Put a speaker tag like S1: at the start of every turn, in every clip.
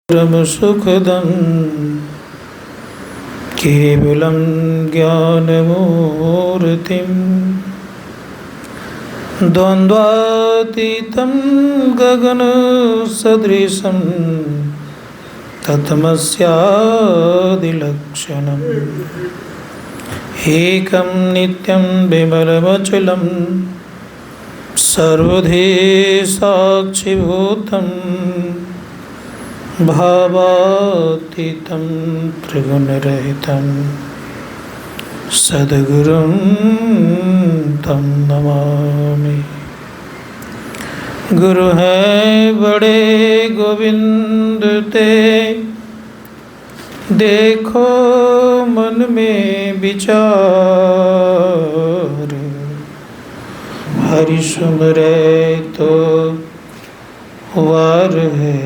S1: परम सुखदं केवलं ज्ञानमूर्तिं द्वन्द्वातीतं गगनसदृशं तत्तमस्यादिलक्षणम् एकं नित्यं विमलमचलं सर्वधी साक्षिभूतं भावातीतं त्रिगुणरहितं सद्गुरुं तं नमामि। गुरु है बड़े गोविंद ते, देखो मन में विचार। हरि सुमरे तो वार है,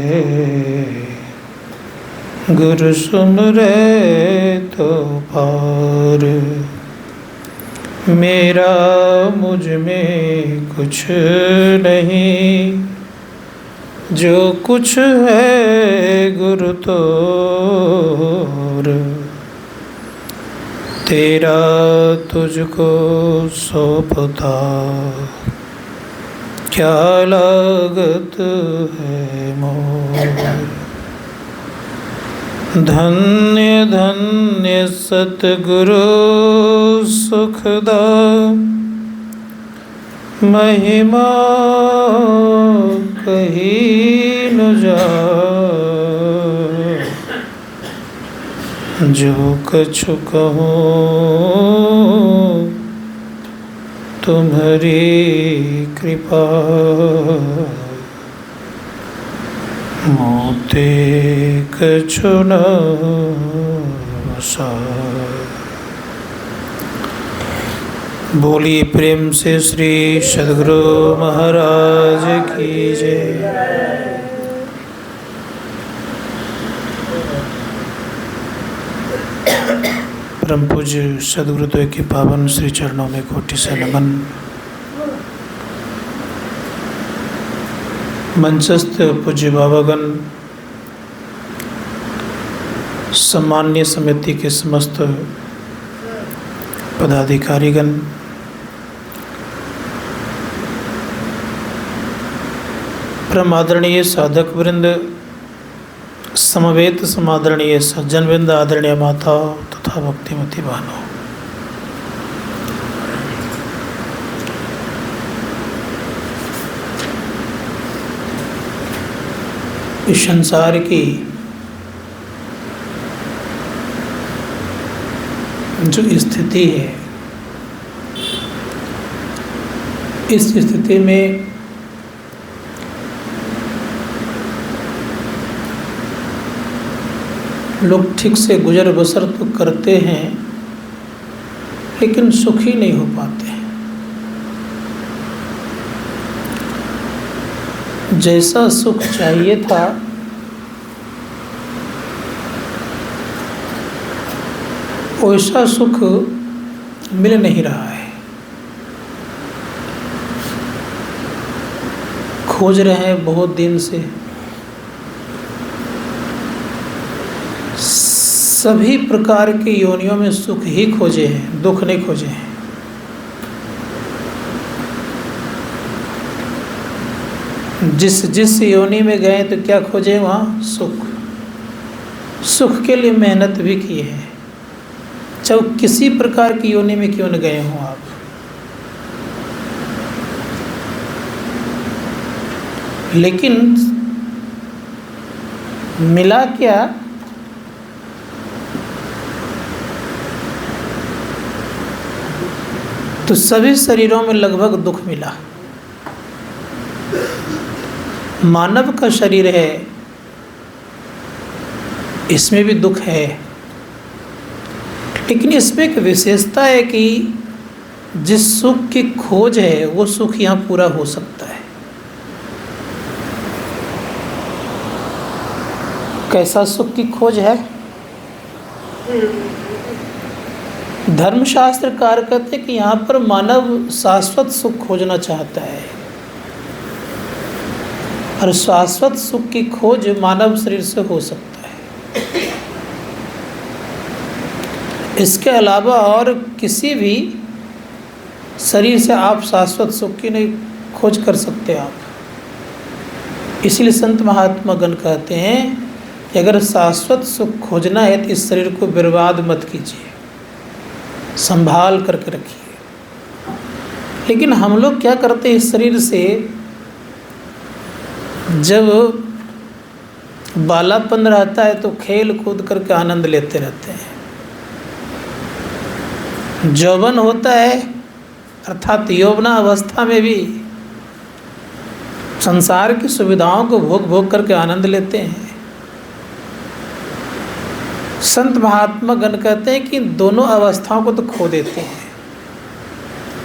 S1: गुरु सुमरे तो पार। मेरा मुझ में कुछ नहीं, जो कुछ है गुरु तोर। तेरा तुझको सौंपता क्या लागत है मोर। धन्य धन्य सतगुरु सुखदा, महिमा कही न जाए। जो कछु कहूँ तुम्हारी कृपा, मोते कछु न साय। बोलिए प्रेम से श्री सद्गुरु महाराज की जय। परम पूज्य सद्गुरुदेव के पावन श्री चरणों में कोटि से नमन। मंचस्थ पूज्य बाबागण, सम्मान्य समिति के समस्त पदाधिकारीगण, परम आदरणीय साधक वृंद, समवेत समादरणीय सज्जन वृंद, आदरणीय माताओं तथा भक्तिमती बहनों, इस संसार की जो स्थिति है, इस स्थिति में लोग ठीक से गुजर बसर तो करते हैं, लेकिन सुखी नहीं हो पाते हैं। जैसा सुख चाहिए था वैसा सुख मिल नहीं रहा है। खोज रहे हैं बहुत दिन से, सभी प्रकार की योनियों में सुख ही खोजे हैं, दुख नहीं खोजे हैं। जिस योनि में गए तो क्या खोजे, वहाँ सुख। सुख के लिए मेहनत भी की है, चाहे किसी प्रकार की योनि में क्यों न गए हों आप। लेकिन मिला क्या, तो सभी शरीरों में लगभग दुख मिला। मानव का शरीर है, इसमें भी दुख है, लेकिन इसमें एक विशेषता है कि जिस सुख की खोज है वो सुख यहाँ पूरा हो सकता है। कैसा सुख की खोज है? धर्मशास्त्रकार कहते हैं कि यहाँ पर मानव शाश्वत सुख खोजना चाहता है। और शाश्वत सुख की खोज मानव शरीर से हो सकता है। इसके अलावा और किसी भी शरीर से आप शाश्वत सुख की नहीं खोज कर सकते आप। इसलिए संत महात्मा गण कहते हैं कि अगर शाश्वत सुख खोजना है तो इस शरीर को बर्बाद मत कीजिए, संभाल करके रखिए। लेकिन हम लोग क्या करते हैं, इस शरीर से जब बालापन रहता है तो खेल कूद करके आनंद लेते रहते हैं। यौवन होता है अर्थात यौवना अवस्था में भी संसार की सुविधाओं को भोग भोग करके आनंद लेते हैं। संत महात्मा गण कहते हैं कि दोनों अवस्थाओं को तो खो देते हैं,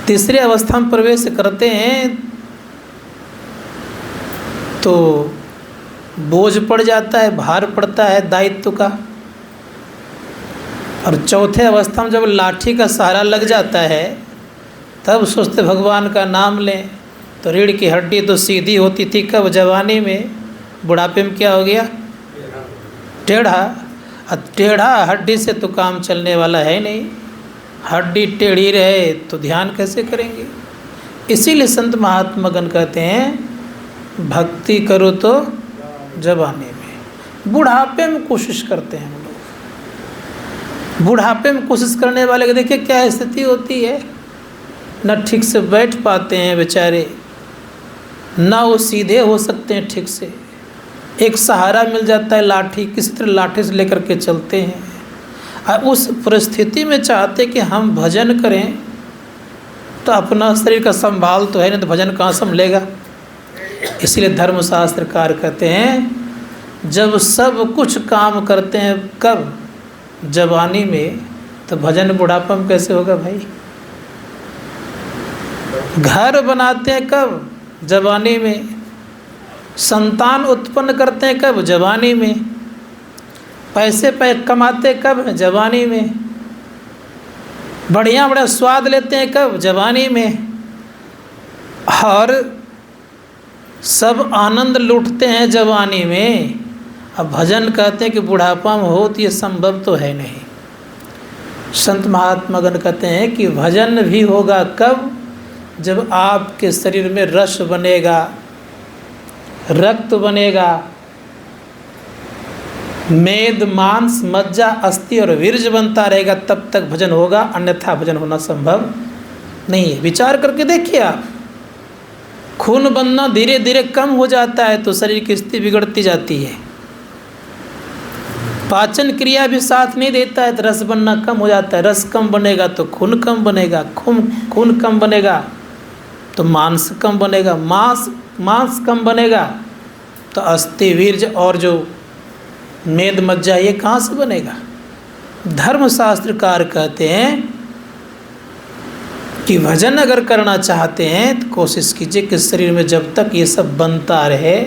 S1: तीसरी अवस्था में प्रवेश करते हैं तो बोझ पड़ जाता है, भार पड़ता है दायित्व का। और चौथे अवस्था में जब लाठी का सहारा लग जाता है तब सोचते भगवान का नाम लें, तो रीढ़ की हड्डी तो सीधी होती थी कब, जवानी में। बुढ़ापे में क्या हो गया, टेढ़ा। अब टेढ़ा हड्डी से तो काम चलने वाला है नहीं, हड्डी टेढ़ी रहे तो ध्यान कैसे करेंगे। इसीलिए संत महात्मा गण कहते हैं भक्ति करो तो जवानी में। बुढ़ापे में कोशिश करते हैं हम लोग। बुढ़ापे में कोशिश करने वाले को देखिए क्या स्थिति होती है, न ठीक से बैठ पाते हैं बेचारे, ना वो सीधे हो सकते हैं ठीक से। एक सहारा मिल जाता है लाठी, किसी तरह लाठी से लेकर के चलते हैं। और उस परिस्थिति में चाहते कि हम भजन करें तो अपना शरीर का संभाल तो है नहीं, तो भजन कहाँ संभलेगा। इसलिए धर्मशास्त्रकार कहते हैं जब सब कुछ काम करते हैं कब, जवानी में, तो भजन बुढ़ापा में कैसे होगा भाई। घर बनाते हैं कब, जवानी में। संतान उत्पन्न करते हैं कब, जवानी में। पैसे कमाते कब, जवानी में। बढ़िया बढ़िया स्वाद लेते हैं कब, जवानी में। और सब आनंद लूटते हैं जवानी में। अब भजन कहते हैं कि बुढ़ापा में हो तो ये संभव तो है नहीं। संत महात्मा गण कहते हैं कि भजन भी होगा कब, जब आपके शरीर में रस बनेगा, रक्त बनेगा, मेद मांस मज्जा अस्थि और वीर्य बनता रहेगा, तब तक भजन होगा, अन्यथा भजन होना संभव नहीं है। विचार करके देखिए आप, खून बनना धीरे धीरे कम हो जाता है तो शरीर की स्थिति बिगड़ती जाती है। पाचन क्रिया भी साथ नहीं देता है तो रस बनना कम हो जाता है। रस कम बनेगा तो खून कम बनेगा, खून कम बनेगा तो मांस कम बनेगा, मांस कम बनेगा तो अस्थि वीर्य और जो मेद मज्जा ये कहाँ से बनेगा। धर्मशास्त्रकार कहते हैं कि भजन अगर करना चाहते हैं तो कोशिश कीजिए कि शरीर में जब तक ये सब बनता रहे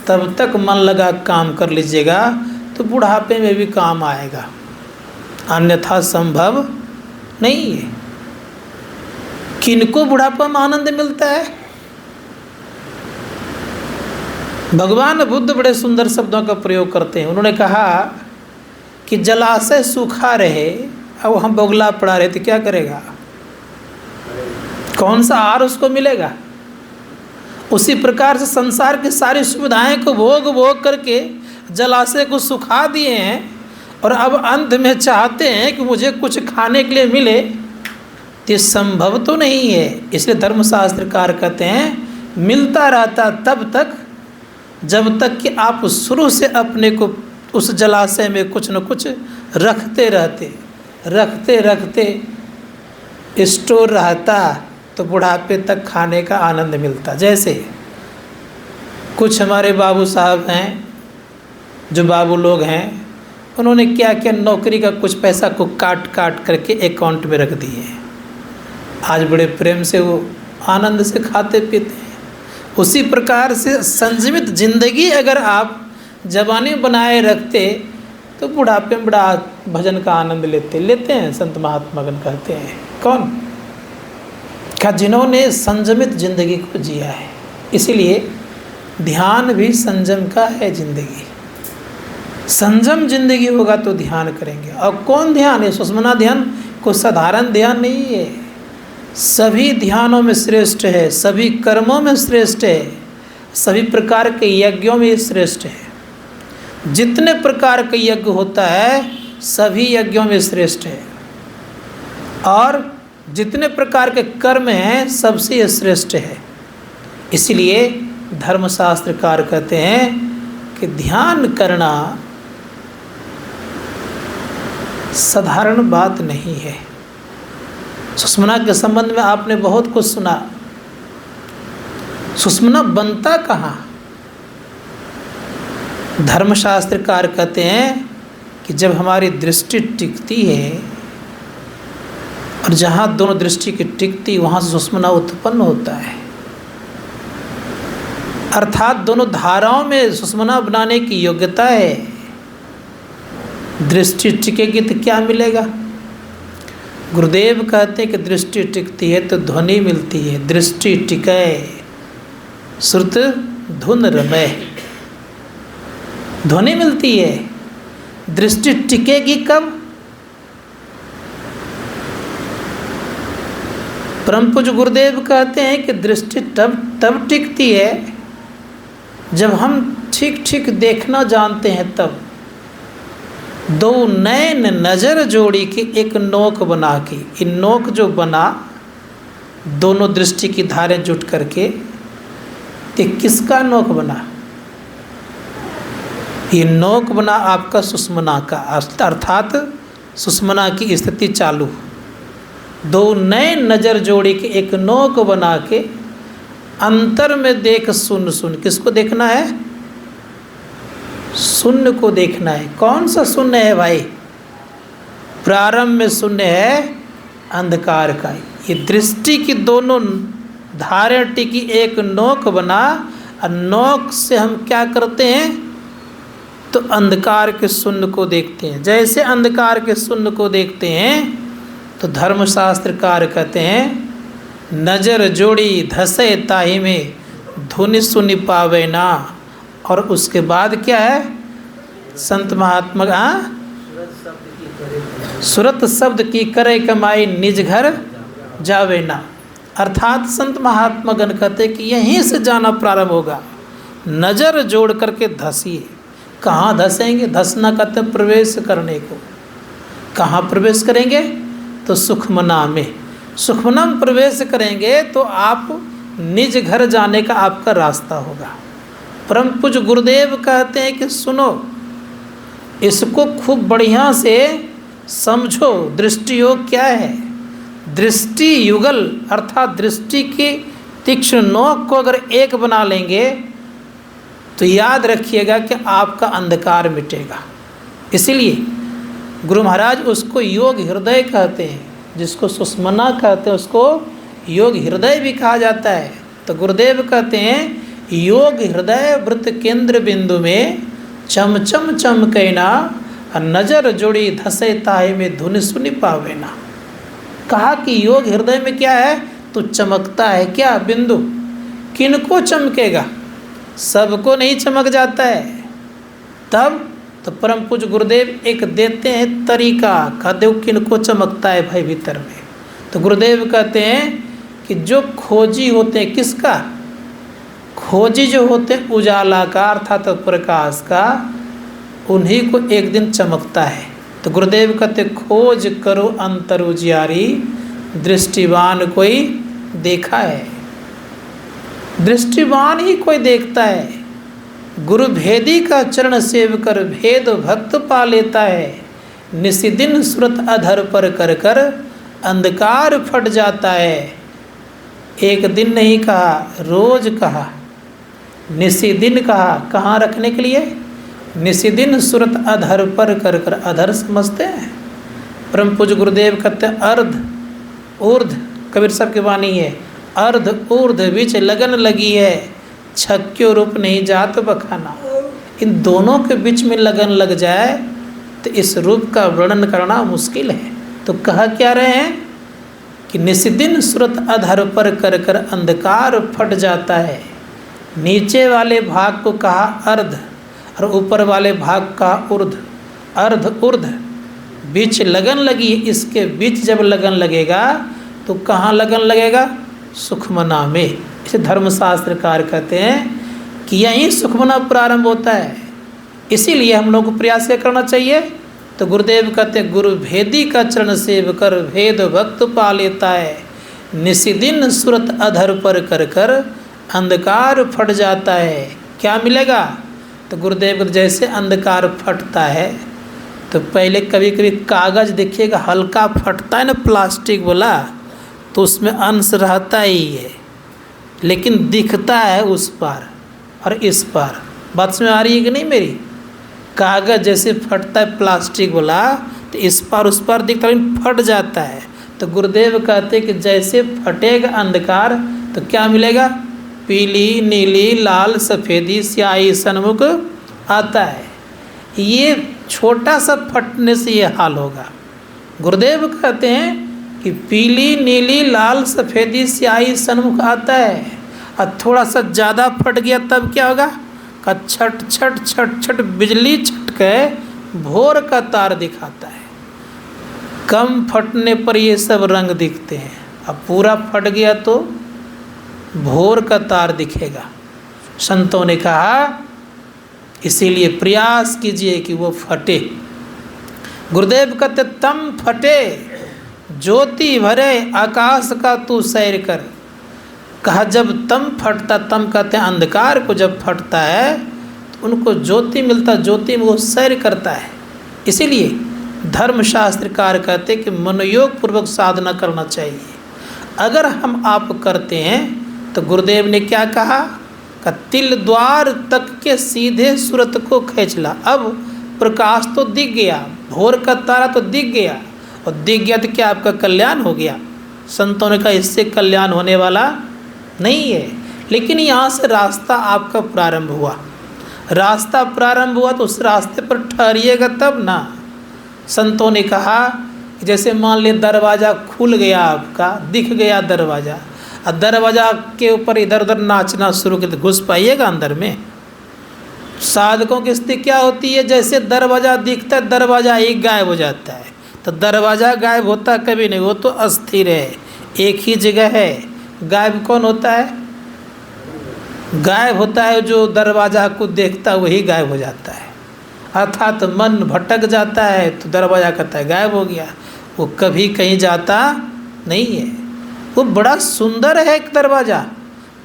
S1: तब तक मन लगा काम कर लीजिएगा, तो बुढ़ापे में भी काम आएगा, अन्यथा संभव नहीं है। किनको बुढ़ापा में आनंद मिलता है। भगवान बुद्ध बड़े सुंदर शब्दों का प्रयोग करते हैं। उन्होंने कहा कि जलाशय सूखा रहे और हम बगुला पड़ा रहे तो क्या करेगा, कौन सा आहार उसको मिलेगा। उसी प्रकार से संसार की सारी सुविधाएं को भोग भोग करके जलाशय को सुखा दिए हैं और अब अंत में चाहते हैं कि मुझे कुछ खाने के लिए मिले, तो संभव तो नहीं है। इसलिए धर्मशास्त्रकार कहते हैं मिलता रहता तब तक जब तक कि आप शुरू से अपने को उस जलाशय में कुछ न कुछ रखते रहते स्टोर रहता, तो बुढ़ापे तक खाने का आनंद मिलता। जैसे कुछ हमारे बाबू साहब हैं, जो बाबू लोग हैं, उन्होंने क्या किया, नौकरी का कुछ पैसा को काट करके अकाउंट में रख दिए। आज बड़े प्रेम से वो आनंद से खाते पीते हैं। उसी प्रकार से संजीवित जिंदगी अगर आप जवानी बनाए रखते तो बुढ़ापे में बड़ा भजन का आनंद लेते हैं। संत महात्मा गण कहते हैं कौन, क्या जिन्होंने संयमित जिंदगी को जिया है। इसीलिए ध्यान भी संयम का है जिंदगी। संयम जिंदगी होगा तो ध्यान करेंगे। और कौन ध्यान है? सुषुम्ना ध्यान कोई साधारण ध्यान नहीं है, सभी ध्यानों में श्रेष्ठ है, सभी कर्मों में श्रेष्ठ है, सभी प्रकार के यज्ञों में श्रेष्ठ है। जितने प्रकार के यज्ञ होता है सभी यज्ञों में श्रेष्ठ है, और जितने प्रकार के कर्म हैं सबसे ये श्रेष्ठ है। इसलिए धर्मशास्त्रकार कहते हैं कि ध्यान करना साधारण बात नहीं है। सुषुम्ना के संबंध में आपने बहुत कुछ सुना। सुषुम्ना बनता कहाँ? धर्मशास्त्रकार कहते हैं कि जब हमारी दृष्टि टिकती है, और जहाँ दोनों दृष्टि की टिकती वहाँ से सुषुम्ना उत्पन्न होता है। अर्थात दोनों धाराओं में सुषुम्ना बनाने की योग्यता है। दृष्टि टिकेगी तो क्या मिलेगा? गुरुदेव कहते हैं कि दृष्टि टिकती है तो ध्वनि मिलती है। दृष्टि टिके श्रुत धुन रमय, ध्वनि मिलती है। दृष्टि टिकेगी कब? परम पूज्य गुरुदेव कहते हैं कि दृष्टि तब टिकती है जब हम ठीक ठीक देखना जानते हैं। तब दो नैन नज़र जोड़ी के एक नोक बना के, इन नोक जो बना दोनों दृष्टि की धारें जुट करके, तो किसका नोक बना? ये नोक बना आपका सुषुम्ना का, अर्थात सुषुम्ना की स्थिति चालू। दो नए नज़र जोड़ी के एक नोक बना के अंतर में देख सुन सुन। किसको देखना है? शून्य को देखना है। कौन सा शून्य है भाई? प्रारंभ में शून्य है अंधकार का। ये दृष्टि की दोनों धारें टिकी एक नोक बना, और नोक से हम क्या करते हैं? तो अंधकार के शून्य को देखते हैं। जैसे अंधकार के शून्य को देखते हैं तो धर्मशास्त्रकार कहते हैं नज़र जोड़ी धसे ताही में धुनि सुनि पावे ना। और उसके बाद क्या है? संत महात्मा सुरत शब्द की करे कमाई निज घर जावे ना। अर्थात संत महात्मा गण कहते कि यहीं से जाना प्रारंभ होगा। नज़र जोड़ करके धसिए। कहाँ धसेंगे? धसना कहते प्रवेश करने को। कहाँ प्रवेश करेंगे? तो सुखमना में। सुखमना में प्रवेश करेंगे तो आप निज घर जाने का आपका रास्ता होगा। परम पूज्य गुरुदेव कहते हैं कि सुनो, इसको खूब बढ़िया से समझो। दृष्टि योग क्या है? दृष्टि युगल अर्थात दृष्टि की तीक्ष्ण नोक को अगर एक बना लेंगे तो याद रखिएगा कि आपका अंधकार मिटेगा। इसीलिए गुरु महाराज उसको योग हृदय कहते हैं। जिसको सुषुम्ना कहते हैं उसको योग हृदय भी कहा जाता है। तो गुरुदेव कहते हैं योग हृदय वृत्त केंद्र बिंदु में चमचम चमकैना, नजर जोड़ी धसे ताहे में धुनि सुनि पावेना। कहा कि योग हृदय में क्या है? तो चमकता है। क्या बिंदु? किनको चमकेगा? सबको नहीं चमक जाता है। तब तो परम पूज्य गुरुदेव एक देते हैं तरीका। कहते हो किनको चमकता है भाई भीतर में? तो गुरुदेव कहते हैं कि जो खोजी होते हैं, किसका? खोजी जो होते हैं उजाला का अर्थात प्रकाश का, उन्हीं को एक दिन चमकता है। तो गुरुदेव कहते खोज करो अंतर उजियारी, दृष्टिवान कोई देखा है। दृष्टिवान ही कोई देखता है। गुरु भेदी का चरण सेव कर भेद भक्त पा लेता है। निशिदिन सुरत अधर पर कर कर अंधकार फट जाता है। एक दिन नहीं कहा, रोज कहा। निशिदिन कहा, कहाँ रखने के लिए? निशिदिन सुरत अधर पर कर कर। अधर समझते हैं? परम पूज्य गुरुदेव कहते हैं अर्ध ऊर्ध, कबीर साहब की वाणी है, अर्ध ऊर्ध बीच लगन लगी है, छक्क्यो रूप नहीं जात बखाना। इन दोनों के बीच में लगन लग जाए तो इस रूप का वर्णन करना मुश्किल है। तो कहा क्या रहे हैं कि निशिदिन सुरत अधर पर कर कर अंधकार फट जाता है। नीचे वाले भाग को कहा अर्ध और ऊपर वाले भाग का ऊर्ध, अर्ध ऊर्ध। बीच लगन लगी, इसके बीच जब लगन लगेगा तो कहाँ लगन लगेगा? सुखमना में। इसे धर्मशास्त्रकार कहते हैं कि यहीं सुखमना प्रारंभ होता है। इसीलिए हम लोग को प्रयास क्या करना चाहिए? तो गुरुदेव कहते हैं गुरु भेदी का चरण सेव कर भेद भक्त पा लेता है, निशिदिन सुरत अधर पर कर कर अंधकार फट जाता है। क्या मिलेगा? तो गुरुदेव जैसे अंधकार फटता है तो पहले कभी कभी कागज़ देखिएगा हल्का फटता है ना, प्लास्टिक वाला, तो उसमें अंश रहता ही है लेकिन दिखता है उस पार और इस पार। बात समझ आ रही है कि नहीं मेरी? कागज़ जैसे फटता है प्लास्टिक वाला तो इस पार उस पार दिखता है लेकिन फट जाता है। तो गुरुदेव कहते हैं कि जैसे फटेगा अंधकार तो क्या मिलेगा? पीली नीली लाल सफ़ेदी स्याही सन्मुख आता है। ये छोटा सा फटने से ये हाल होगा। गुरुदेव कहते हैं कि पीली नीली लाल सफ़ेदी स्याही सन्मुख आता है और थोड़ा सा ज़्यादा फट गया तब क्या होगा? का छट छट छट छट बिजली छटके भोर का तार दिखाता है। कम फटने पर ये सब रंग दिखते हैं, अब पूरा फट गया तो भोर का तार दिखेगा। संतों ने कहा इसीलिए प्रयास कीजिए कि वो फटे। गुरुदेव कहते तम फटे ज्योति भरे आकाश का तू सैर कर। कहा जब तम फटता, तम कहते हैं अंधकार को जब फटता है तो उनको ज्योति मिलता, ज्योति में वो सैर करता है। इसीलिए धर्मशास्त्रकार कहते हैं कि मनोयोग पूर्वक साधना करना चाहिए। अगर हम आप करते हैं तो गुरुदेव ने क्या कहा? का तिल द्वार तक के सीधे सूरत को खींच ला। अब प्रकाश तो दिख गया, भोर का तारा तो दिख गया, और दिख गया तो क्या आपका कल्याण हो गया? संतों ने कहा इससे कल्याण होने वाला नहीं है। लेकिन यहाँ से रास्ता आपका प्रारंभ हुआ, रास्ता प्रारंभ हुआ तो उस रास्ते पर ठहरिएगा तब ना। संतों ने कहा कि जैसे मान ले दरवाज़ा खुल गया, आपका दिख गया दरवाज़ा, और दरवाज़ा के ऊपर इधर उधर नाचना शुरू कर, घुस पाइएगा अंदर में? साधकों की स्थिति क्या होती है? जैसे दरवाज़ा दिखता है दरवाज़ा ही गायब हो जाता है। तो दरवाज़ा गायब होता कभी नहीं, वो तो अस्थिर है, एक ही जगह है। गायब कौन होता है? गायब होता है जो दरवाज़ा को देखता वही गायब हो जाता है। अर्थात मन भटक जाता है तो दरवाज़ा कहता है गायब हो गया, वो कभी कहीं जाता नहीं है। वो बड़ा सुंदर है एक दरवाज़ा।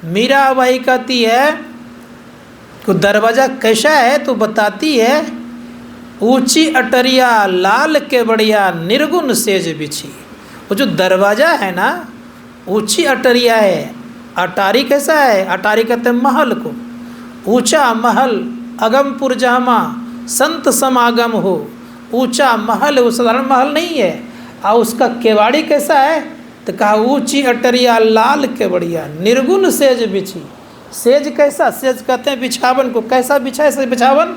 S1: मीराबाई कहती है कि दरवाज़ा कैसा है तो बताती है, ऊंची अटरिया लाल के बढ़िया निर्गुण सेज बिछी। वो जो दरवाज़ा है ना, ऊंची अटरिया है। अटारी कैसा है? अटारी कहते हैं महल को। ऊंचा महल अगमपुर जहमा संत समागम हो। ऊंचा महल है, वो साधारण महल नहीं है। और उसका केवाड़ी कैसा है? तो कहा ऊंची अटरिया लाल के बढ़िया निर्गुण सेज बिछी। सेज कैसा? सेज कहते हैं बिछावन को। कैसा बिछा है बिछावन?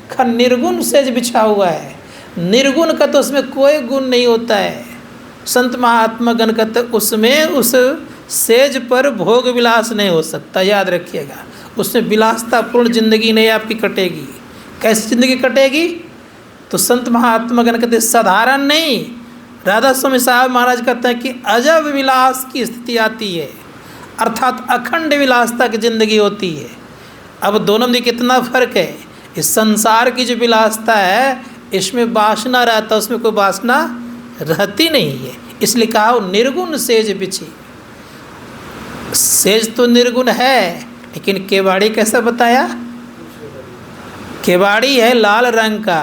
S1: का निर्गुण सेज बिछा हुआ है। निर्गुण का तो उसमें कोई गुण नहीं होता है। संत महात्मा गण कहते उसमें उस सेज पर भोग विलास नहीं हो सकता, याद रखिएगा। उसमें विलासतापूर्ण जिंदगी नहीं आपकी कटेगी। कैसी जिंदगी कटेगी? तो संत महात्मा गण कहते साधारण नहीं, राधा स्वामी साहब महाराज कहते हैं कि अजब विलास की स्थिति आती है, अर्थात अखंड विलासता की जिंदगी होती है। अब दोनों में कितना फर्क है? इस संसार की जो विलासता है इसमें वासना रहता, उसमें कोई वासना रहती नहीं है। इसलिए कहा निर्गुण सेज बिछी। सेज तो निर्गुण है, लेकिन केवाड़ी कैसा बताया? केवाड़ी है लाल रंग का,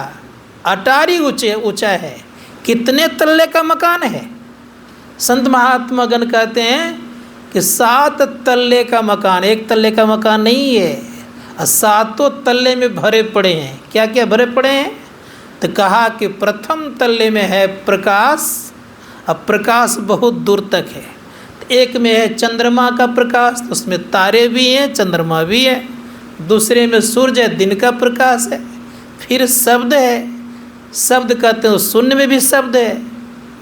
S1: अटारी ऊंचा है। कितने तल्ले का मकान है? संत महात्मा गण कहते हैं कि 7 तल्ले का मकान, 1 तल्ले का मकान नहीं है, और 7 तल्ले में भरे पड़े हैं। क्या क्या भरे पड़े हैं? तो कहा कि प्रथम तल्ले में है प्रकाश, अब प्रकाश बहुत दूर तक है। तो एक में है चंद्रमा का प्रकाश, तो उसमें तारे भी हैं चंद्रमा भी है। दूसरे में सूर्य है, दिन का प्रकाश है। फिर शब्द है, शब्द कहते हैं शून्य में भी शब्द है,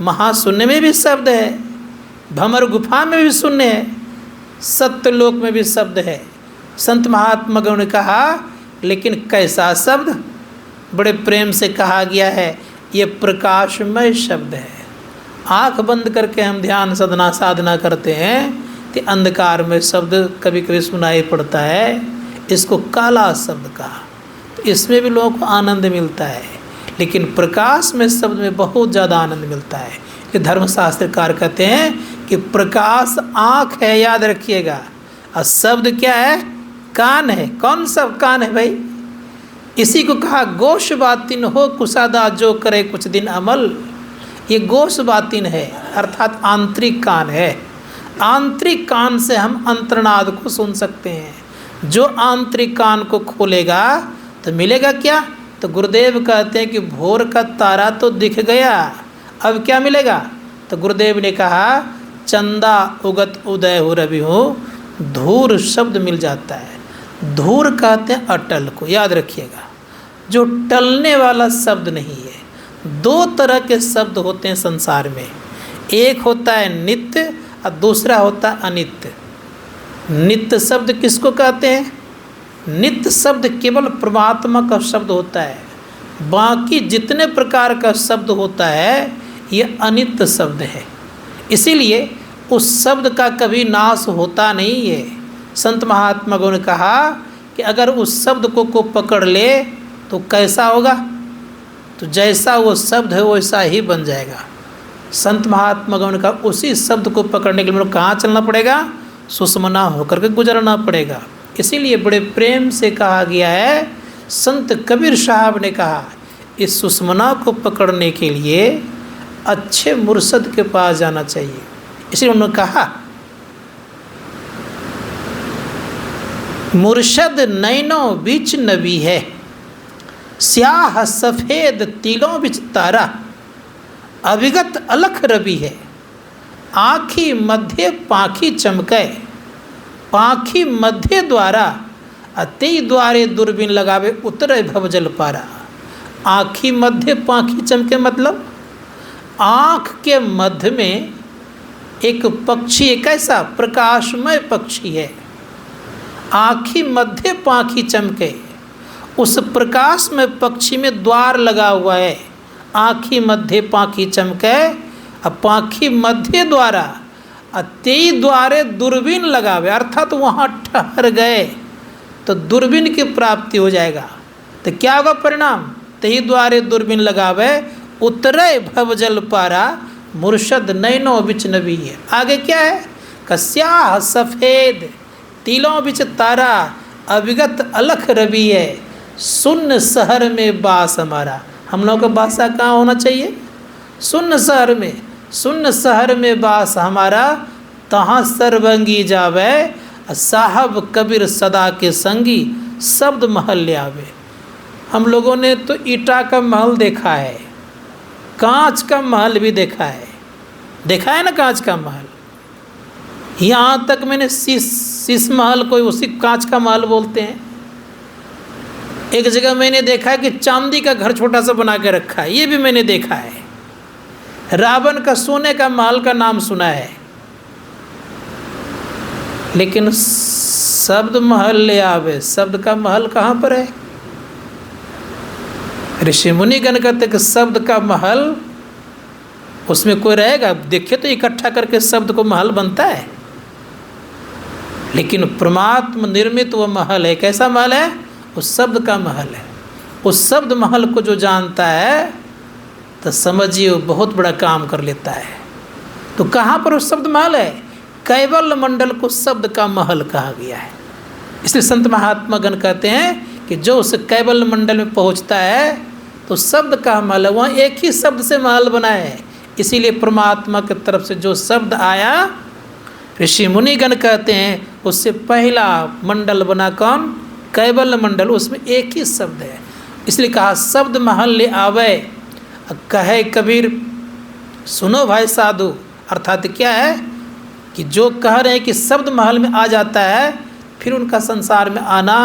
S1: महाशून्य में भी शब्द है, भंवर गुफा में भी शून्य है, सत्यलोक में भी शब्द है। संत महात्माओं ने कहा लेकिन कैसा शब्द, बड़े प्रेम से कहा गया है, ये प्रकाशमय शब्द है। आँख बंद करके हम ध्यान साधना साधना करते हैं तो अंधकार में शब्द कभी कभी सुनाई पड़ता है, इसको काला शब्द कहा। तो इसमें भी लोगों को आनंद मिलता है, लेकिन प्रकाश में शब्द में बहुत ज़्यादा आनंद मिलता है। कि धर्मशास्त्रकार कहते हैं कि प्रकाश आँख है, याद रखिएगा, और शब्द क्या है, कान है। कौन सा कान है भाई? इसी को कहा गोश बातिन हो कुसादा जो करे कुछ दिन अमल। ये गोश बातिन है, अर्थात आंतरिक कान है। आंतरिक कान से हम अंतर्नाद को सुन सकते हैं। जो आंतरिक कान को खोलेगा तो मिलेगा क्या? तो गुरुदेव कहते हैं कि भोर का तारा तो दिख गया, अब क्या मिलेगा? तो गुरुदेव ने कहा चंदा उगत उदय हो रवि हो, धूर शब्द मिल जाता है। धूर कहते हैं अटल को, याद रखिएगा, जो टलने वाला शब्द नहीं है। दो तरह के शब्द होते हैं संसार में, एक होता है नित्य और दूसरा होता है अनित्य। नित्य शब्द किसको कहते हैं? नित्य शब्द केवल परमात्मा का शब्द होता है, बाकी जितने प्रकार का शब्द होता है ये अनित्य शब्द है। इसीलिए उस शब्द का कभी नाश होता नहीं है। संत महात्माओं ने कहा कि अगर उस शब्द को पकड़ ले तो कैसा होगा? तो जैसा वो शब्द है वैसा ही बन जाएगा। संत महात्माओं ने कहा उसी शब्द को पकड़ने के लिए कहाँ चलना पड़ेगा? सुषमना होकर के गुजरना पड़ेगा। इसीलिए बड़े प्रेम से कहा गया है, संत कबीर साहब ने कहा इस सुषमना को पकड़ने के लिए अच्छे मुर्शद के पास जाना चाहिए। इसलिए उन्होंने कहा मुर्शद नैनों बीच नबी है, स्याह सफ़ेद तिलों बिच तारा, अविगत अलख रवि है, आँखी मध्य पाखी चमके, पाखी मध्य द्वारा अति द्वारे दूरबीन लगावे उतरे भवजल पारा। आँखी मध्य पाखी चमके मतलब आँख के मध्य में एक पक्षी, एक ऐसा प्रकाशमय पक्षी है। आँखी मध्य पाखी चमके, उस प्रकाश में पक्षी में द्वार लगा हुआ है। आँखी मध्य पाखी चमके, पाखी मध्य द्वारा अति द्वारे दूरबीन लगावे, अर्थात वहाँ ठहर गए तो दूरबीन की प्राप्ति हो जाएगा। तो क्या होगा परिणाम? तही द्वारे दूरबीन लगावे उतरे भवजल पारा, मुर्शद नैनो बिच नबी है। आगे क्या है? कस्याह सफ़ेद तिलों बिच तारा, अविगत अलख रवि है, सुन्न शहर में बास हमारा। हम लोग का बासा कहाँ होना चाहिए? सुन्न शहर में। सुन्न शहर में बास हमारा, तहाँ सर्वंगी जावे, साहब कबीर सदा के संगी, शब्द महल ले आवे। हम लोगों ने तो ईटा का महल देखा है, कांच का महल भी देखा है ना, कांच का महल। यहाँ तक मैंने शीश महल को उसी कांच का महल बोलते हैं। एक जगह मैंने देखा है कि चांदी का घर छोटा सा बना के रखा है, ये भी मैंने देखा है। रावण का सोने का महल का नाम सुना है, लेकिन शब्द महल ले आवे, शब्द का महल कहाँ पर है? ऋषि मुनिगण कहते कि शब्द का महल, उसमें कोई रहेगा? देखिए तो इकट्ठा करके शब्द को महल बनता है, लेकिन परमात्मा निर्मित वो महल है। कैसा महल है? उस शब्द का महल है। उस शब्द महल को जो जानता है तो समझिए वो बहुत बड़ा काम कर लेता है। तो कहाँ पर उस शब्द महल है? कैवल्य मंडल को शब्द का महल कहा गया है। इसलिए संत महात्मा गण कहते हैं कि जो उस कैवल्य मंडल में पहुँचता है तो शब्द का महल है, वहाँ एक ही शब्द से महल बना है। इसीलिए परमात्मा की तरफ से जो शब्द आया, ऋषि मुनिगण कहते हैं उससे पहला मंडल बना कौन? कैवल्य मंडल, उसमें एक ही शब्द है। इसलिए कहा शब्द महल ले आवे, कहे कबीर सुनो भाई साधु। अर्थात क्या है कि जो कह रहे हैं कि शब्द महल में आ जाता है, फिर उनका संसार में आना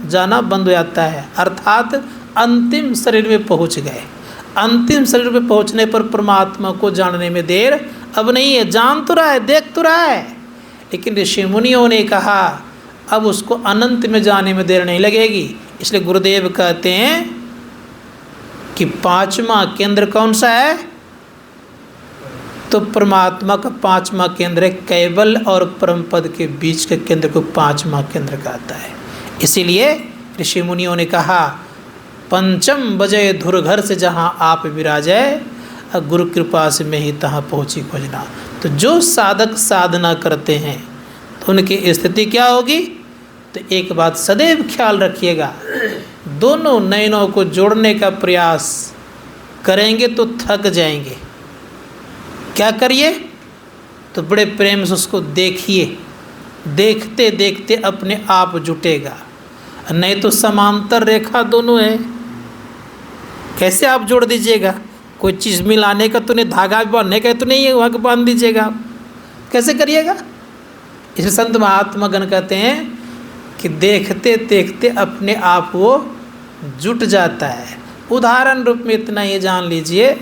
S1: जाना बंद हो जाता है, अर्थात अंतिम शरीर में पहुंच गए। अंतिम शरीर में पहुंचने पर परमात्मा को जानने में देर अब नहीं है। जान तो रहा है, देख तो रहा है, लेकिन ऋषि मुनियों ने कहा अब उसको अनंत में जाने में देर नहीं लगेगी। इसलिए गुरुदेव कहते हैं कि पांचवा केंद्र कौन सा है? तो परमात्मा का पांचवा केंद्र है, कैवल और परम पद के बीच के केंद्र को पांचवा केंद्र कहता है। इसीलिए ऋषि मुनियों ने कहा, पंचम बजे धुर घर से जहाँ आप विराजे, गुरु कृपा से मैं ही तहाँ पहुँची खोजना। तो जो साधक साधना करते हैं तो उनकी स्थिति क्या होगी? तो एक बात सदैव ख्याल रखिएगा, दोनों नयनों को जोड़ने का प्रयास करेंगे तो थक जाएंगे। क्या करिए? तो बड़े प्रेम से उसको देखिए, देखते देखते अपने आप जुटेगा। नहीं तो समांतर रेखा दोनों है, कैसे आप जोड़ दीजिएगा? कोई चीज़ मिलाने का तो नहीं, धागा बांधने का तो नहीं है, वहाँ बांध दीजिएगा, कैसे करिएगा? इसलिए संत महात्मा गण कहते हैं कि देखते देखते अपने आप वो जुट जाता है। उदाहरण रूप में इतना ये जान लीजिए,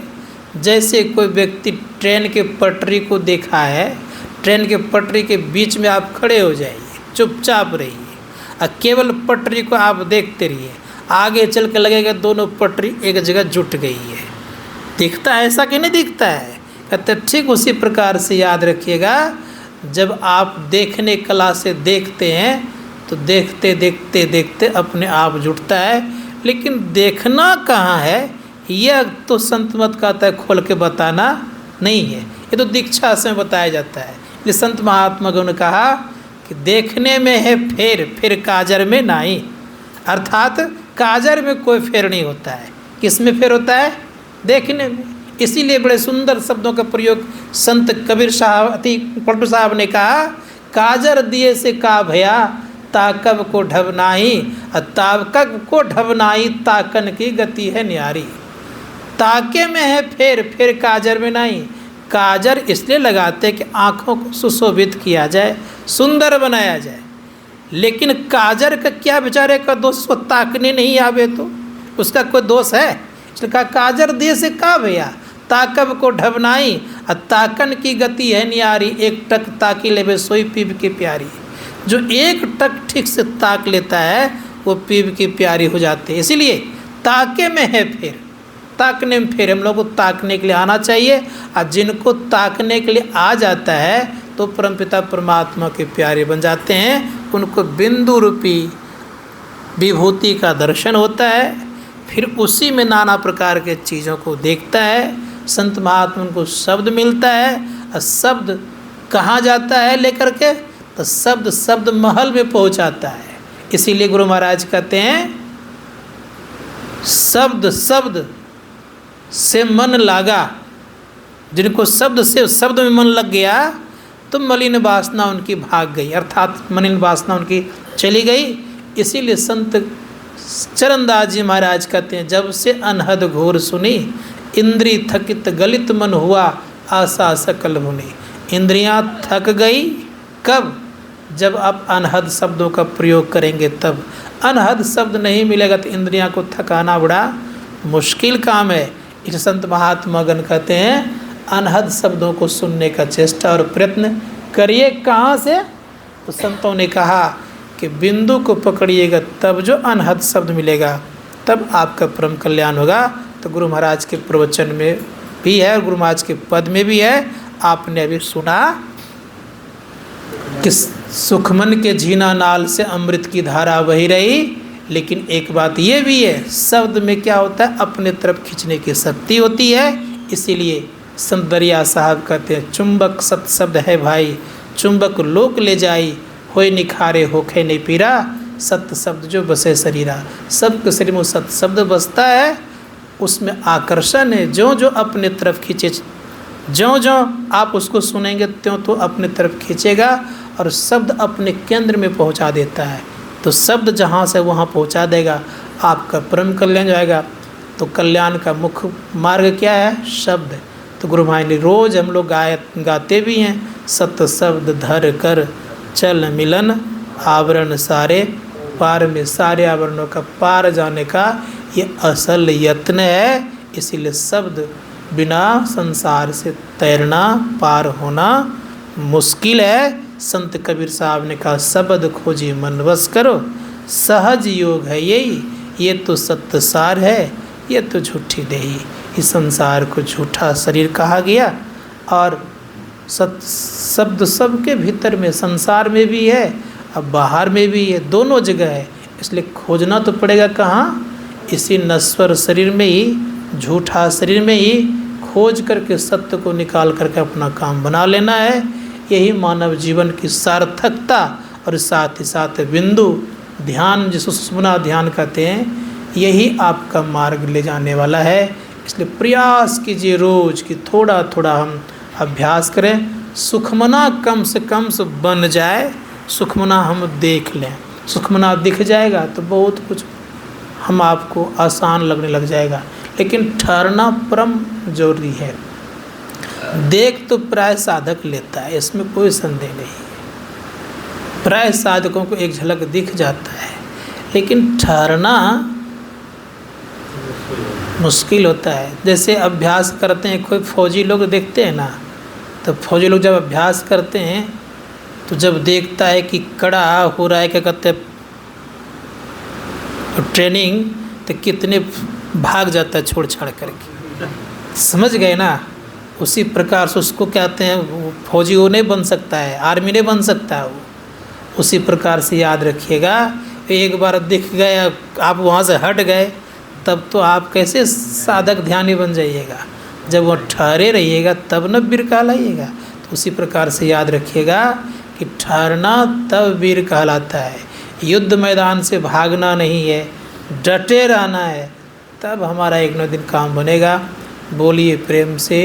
S1: जैसे कोई व्यक्ति ट्रेन के पटरी को देखा है, ट्रेन के पटरी के बीच में आप खड़े हो जाइए, चुपचाप रहिए और केवल पटरी को आप देखते रहिए, आगे चल के लगेगा दोनों पटरी एक जगह जुट गई है। दिखता है ऐसा कि नहीं दिखता है? कहते ठीक उसी प्रकार से याद रखिएगा, जब आप देखने कला से देखते हैं तो देखते देखते देखते अपने आप जुटता है। लेकिन देखना कहाँ है यह तो संत मत कहता है खोल के बताना नहीं है, ये तो दीक्षा से बताया जाता है। ये संत महात्मा गण ने कहा कि देखने में है फेर, फिर काजर में नहीं। अर्थात काजर में कोई फेर नहीं होता है, किस में फेर होता है? देखने में। इसीलिए बड़े सुंदर शब्दों का प्रयोग संत कबीर साहब अति पलटू साहब ने कहा, काजर दिए से का भया ताकब को ढबनाई, ताकब को ढबनाई ताकन की गति है न्यारी। ताके में है फेर, फिर काजर में नहीं। काजर इसलिए लगाते कि आँखों को सुशोभित किया जाए, सुंदर बनाया जाए। लेकिन काजर का क्या बेचारे का दोष? उसको ताकने नहीं आवे तो उसका कोई दोष है? इसलिए कहा काजर दिए से का भैया ताकब को ढबनाई, ताकन की गति है न्यारी। एक टक ताकी लेवे सोई पीब की प्यारी। जो एक टक ठीक से ताक लेता है वो पीब की प्यारी हो जाती है। इसीलिए ताके में है फेर, ताकने में फेर। हम लोग को ताकने के लिए आना चाहिए, और जिनको ताकने के लिए आ जाता है तो परमपिता परमात्मा के प्यारे बन जाते हैं। उनको बिंदु रूपी विभूति का दर्शन होता है, फिर उसी में नाना प्रकार के चीज़ों को देखता है। संत महात्मा को शब्द मिलता है, और शब्द कहाँ जाता है लेकर के? तो शब्द शब्द महल में पहुँचाता है। इसीलिए गुरु महाराज कहते हैं, शब्द शब्द से मन लागा। जिनको शब्द से शब्द में मन लग गया तो मलिन वासना उनकी भाग गई, अर्थात मलिन वासना उनकी चली गई। इसीलिए संत चरणदास जी महाराज कहते हैं, जब से अनहद घोर सुनी, इंद्री थकित गलित मन हुआ, आशा सकल मुनि। इंद्रियां थक गई कब? जब आप अनहद शब्दों का प्रयोग करेंगे तब। अनहद शब्द नहीं मिलेगा तो इंद्रियां को थकाना बड़ा मुश्किल काम है। इस संत महात्मा गण कहते हैं, अनहद शब्दों को सुनने का चेष्टा और प्रयत्न करिए। कहाँ से? तो संतों ने कहा कि बिंदु को पकड़िएगा, तब जो अनहद शब्द मिलेगा तब आपका परम कल्याण होगा। तो गुरु महाराज के प्रवचन में भी है और गुरु महाराज के पद में भी है। आपने अभी सुना कि सुखमन के झीना नाल से अमृत की धारा बही रही। लेकिन एक बात ये भी है, शब्द में क्या होता है? अपने तरफ खींचने की शक्ति होती है। इसीलिए संत दरिया साहब कहते हैं, चुंबक सत शब्द है भाई, चुंबक लोक ले जाई, होय निखारे होखे नहीं पीरा, सत्य शब्द जो बसे शरीरा। सबके शरीर में सत्य शब्द बसता है, उसमें आकर्षण है। जो जो अपने तरफ खींचे, जो जो आप उसको सुनेंगे त्यों तो अपने तरफ खींचेगा, और शब्द अपने केंद्र में पहुंचा देता है। तो शब्द जहाँ से वहाँ पहुँचा देगा, आपका परम कल्याण जाएगा। तो कल्याण का मुख्य मार्ग क्या है? शब्द। तो गुरु भाई ने रोज़ हम लोग गाते भी हैं, सत्य शब्द धर कर चल मिलन, आवरण सारे पार में। सारे आवरणों का पार जाने का ये असल यत्न है। इसीलिए शब्द बिना संसार से तैरना, पार होना मुश्किल है। संत कबीर साहब ने कहा शब्द खोजी मन वश करो, सहज योग है यही, ये तो सत्य सार है, ये तो झूठी देही। इस संसार को झूठा शरीर कहा गया और सत्य शब्द सबके भीतर में, संसार में भी है अब बाहर में भी है, दोनों जगह है। इसलिए खोजना तो पड़ेगा कहाँ? इसी नश्वर शरीर में ही, झूठा शरीर में ही खोज करके सत्य को निकाल करके अपना काम बना लेना है। यही मानव जीवन की सार्थकता और साथ ही साथ बिंदु ध्यान, जिसको सुषुम्ना ध्यान कहते हैं, यही आपका मार्ग ले जाने वाला है। इसलिए प्रयास कीजिए रोज कि थोड़ा थोड़ा हम अभ्यास करें, सुखमना कम से कम से बन जाए, सुखमना हम देख लें। सुखमना दिख जाएगा तो बहुत कुछ हम आपको आसान लगने लग जाएगा, लेकिन ठहरना परम जरूरी है। देख तो प्राय साधक लेता है, इसमें कोई संदेह नहीं। प्राय साधकों को एक झलक दिख जाता है, लेकिन ठहरना मुश्किल होता है। जैसे अभ्यास करते हैं, कोई फौजी लोग देखते हैं ना, तो फौजी लोग जब अभ्यास करते हैं तो जब देखता है कि कड़ा हो रहा है, क्या कहते हैं, ट्रेनिंग, तो कितने भाग जाता है छोड़ छाड़ करके, समझ गए ना। उसी प्रकार से उसको कहते हैं फौजी वो नहीं बन सकता है, आर्मी नहीं बन सकता है वो। उसी प्रकार से याद रखिएगा, एक बार दिख गए, आप वहाँ से हट गए, तब तो आप कैसे साधक ध्यानी बन जाइएगा। जब वो ठहरे रहिएगा तब न वीर कहलाइएगा। तो उसी प्रकार से याद रखिएगा कि ठहरना तब वीर कहलाता है। युद्ध मैदान से भागना नहीं है, डटे रहना है, तब हमारा एक न दिन काम बनेगा। बोलिए प्रेम से।